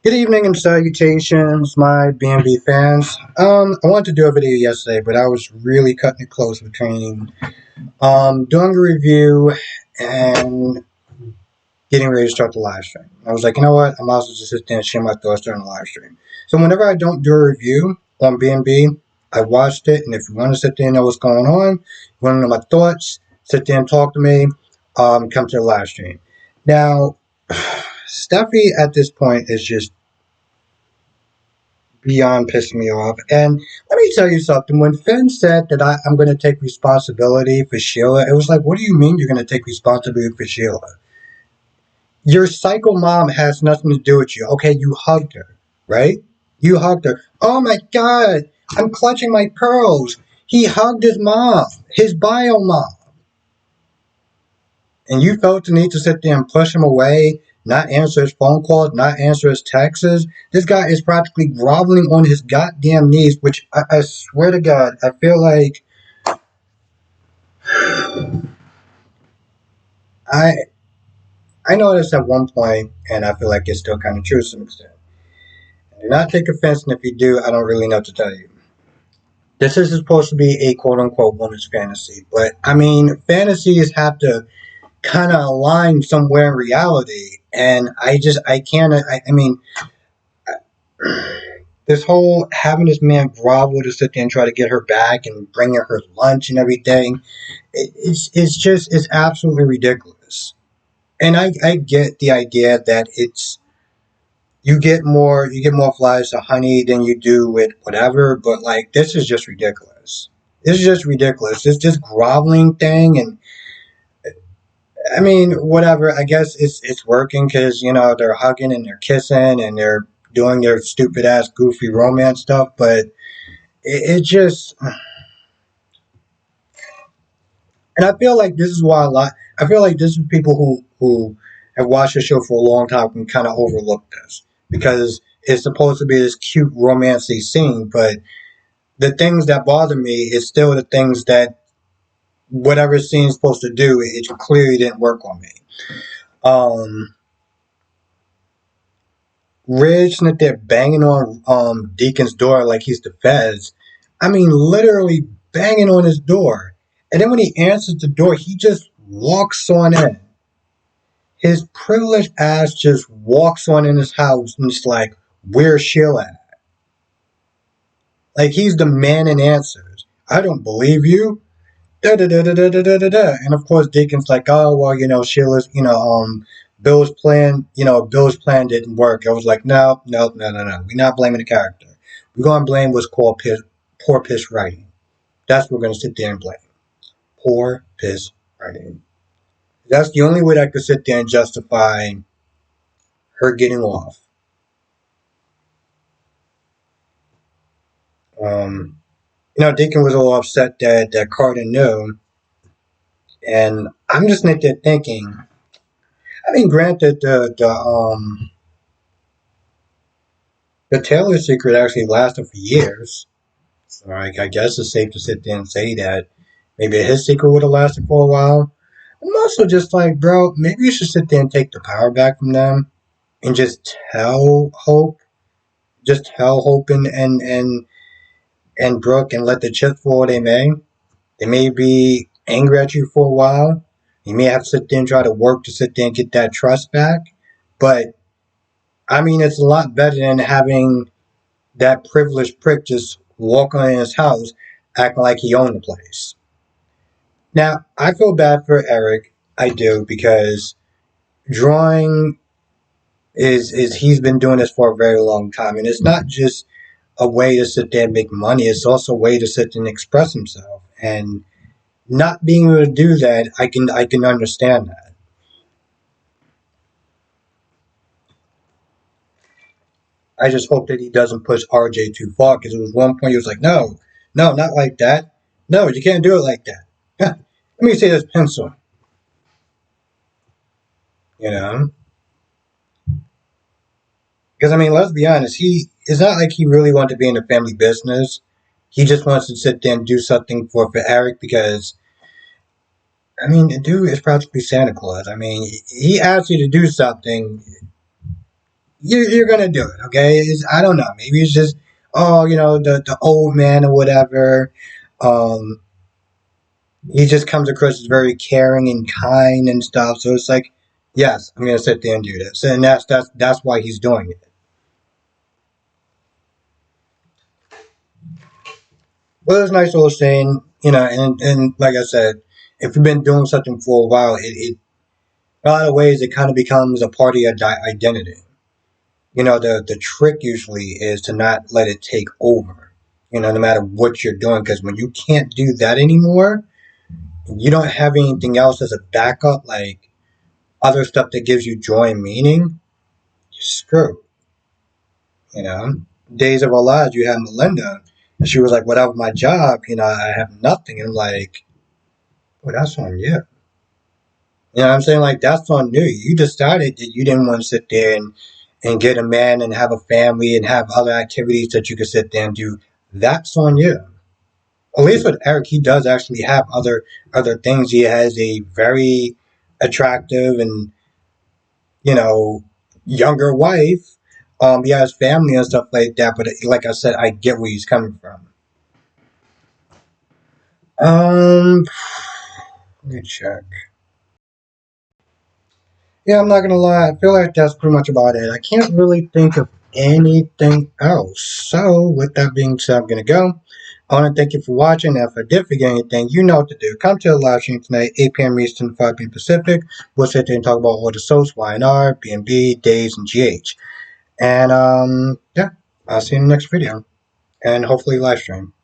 Good evening and salutations, my BNB fans. I wanted to do a video yesterday, but I was really cutting it close with training. Doing a review and getting ready to start the live stream. I was like, you know what? I might as well just sit there and share my thoughts during the live stream. So whenever I don't do a review on BNB, I watched it, and if you want to sit there and know what's going on, you want to know my thoughts, sit there and talk to me, come to the live stream. Now, Steffi at this point is just beyond pissing me off. And let me tell you something. When Finn said that I'm going to take responsibility for Sheila, it was like, what do you mean you're going to take responsibility for Sheila? Your psycho mom has nothing to do with you. Okay, you hugged her, right? You hugged her. Oh my God, I'm clutching my pearls. He hugged his mom, his bio mom. And you felt the need to sit there and push him away, not answer his phone calls, not answer his texts. This guy is practically groveling on his goddamn knees, which I swear to God, I feel like I I know this at one point, and I feel like it's still kind of true to some extent. Do not take offense, and if you do, I don't really know what to tell you. This is supposed to be a quote unquote woman's fantasy, but I mean, fantasies have to kind of align somewhere in reality, and I can't. I mean, this whole having this man grovel to sit there and try to get her back and bring her lunch and everything, it's absolutely ridiculous. And I get the idea that it's you get more flies to honey than you do with whatever, but like this is just ridiculous. This is just ridiculous. This groveling thing, and I mean whatever. I guess it's working because they're hugging and they're kissing and they're doing their stupid ass goofy romance stuff, but it just, and I feel like this is why a lot. I feel like this is people who have watched the show for a long time can kind of overlook this because it's supposed to be this cute romancy scene, but the things that bother me is still the things that whatever scene's supposed to do, it clearly didn't work on me. Um, Ridge that they're banging on Deacon's door like he's the feds. I mean, literally banging on his door. And then when he answers the door, he just walks on in. His privileged ass just walks on in his house and it's like, where's Sheila at? Like he's the man in answers. I don't believe you. Da da da da da da da da. And of course, Deacon's like, oh well, Sheila's, Bill's plan didn't work. I was like, no, no, no, no, no. We're not blaming the character. We're gonna blame what's called poor piss writing. That's what we're gonna sit there and blame. Poor piss writing. That's the only way that I could sit there and justify her getting off. Um, Deacon was all upset that Carter knew, and I'm just sitting there thinking. I mean, granted, the Taylor secret actually lasted for years, so I guess it's safe to sit there and say that maybe his secret would have lasted for a while. I'm also just like, bro, maybe you should sit there and take the power back from them and just tell Hope and Brooke and let the chips fall where they may. They may be angry at you for a while. You may have to sit there and try to work to sit there and get that trust back. But, I mean, it's a lot better than having that privileged prick just walking in his house acting like he owned the place. Now, I feel bad for Eric. I do, because drawing is he's been doing this for a very long time. And it's not just a way to sit there and make money. It's also a way to sit there and express himself. And not being able to do that, I can understand that. I just hope that he doesn't push RJ too far because it was one point he was like, no, no, not like that. No, you can't do it like that. Let me see this pencil. You know, because I mean, let's be honest. It's not like he really wanted to be in the family business. He just wants to sit there and do something for Eric because I mean, the dude is practically Santa Claus. I mean, he asks you to do something. you're gonna do it, okay? I don't know. Maybe it's just, oh, the old man or whatever. Um, he just comes across as very caring and kind and stuff. So it's like, yes, I'm gonna sit there and do this, and that's why he's doing it. Well, it's nice little saying, and like I said, if you've been doing something for a while, it in a lot of ways it kind of becomes a part of your identity. The trick usually is to not let it take over. No matter what you're doing, because when you can't do that anymore, you don't have anything else as a backup, like other stuff that gives you joy and meaning. You're screwed. You know, Days of Our Lives, you had Melinda, and she was like, "Without my job, I have nothing." And I'm like, "Well, that's on you." You know what I'm saying? Like, that's on you. You decided that you didn't want to sit there and get a man and have a family and have other activities that you could sit there and do. That's on you. At least with Eric, he does actually have other things. He has a very attractive and you know younger wife. He has family and stuff like that. But like I said, I get where he's coming from. Um, Let me check. Yeah, I'm not gonna lie. I feel like that's pretty much about it. I can't really think of anything else. So, with that being said, I'm gonna go. I want to thank you for watching. And if I did forget anything, you know what to do. Come to the live stream tonight, 8 p.m. Eastern, 5 p.m. Pacific. We'll sit there and talk about all the soaps, YNR, B&B, Days, and GH. And yeah, I'll see you in the next video, and hopefully live stream.